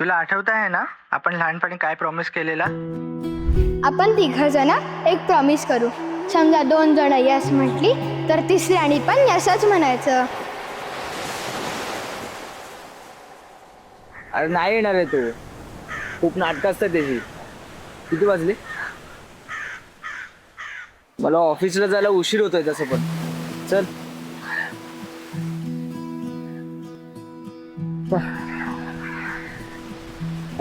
तुला आठवत आहे ना आपण लहानपणी काय प्रॉमिस केलेला? आपण 3 जण एक प्रॉमिस करू. समजा 2 जण यस म्हटली तर तिसऱ्याने पण यसच म्हणायचं. अरे नाही येणार आहे तू. खूप नाटकं असतात त्याची. किती वाजले? मला ऑफिसला जायला उशीर होतोय तसं पण. चल.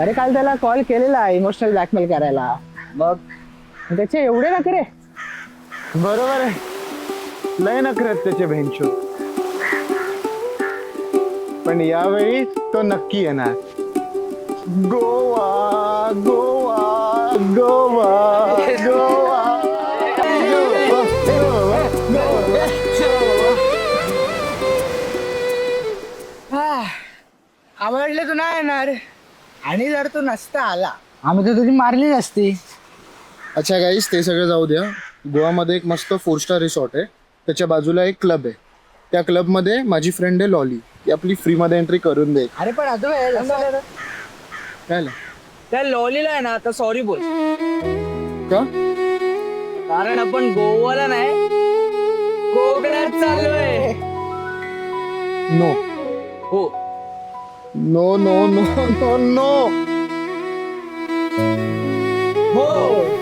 अरे काल त्याला कॉल केलेला इमोशनल ब्लॅकमेल करायला. मग त्याचे एवढे नखरे. बरोबर आहे, लय नखरे त्याचे भेंचू. पण यावेळी तो नक्की येणार. गोवा गोवा गोवा गोवा आवडले तू नाही येणार. आणि जर तू नसता आला आम्ही तर तुझी मारलीच असती. अच्छा गाईस, ते सगळं जाऊ द्या. गोवामध्ये एक मस्त 4 स्टार रिसॉर्ट आहे. त्याच्या बाजूला एक क्लब आहे. त्या क्लबमध्ये माझी फ्रेंड आहे लॉली. ती आपली फ्रीमध्ये एंट्री करून दे. अरे पण अजून काय त्या लॉलीला आहे ना आता सॉरी बोल. का? कारण आपण गोवाला नाही कोकणात चाललोय. नो हो. No no no no no. हो.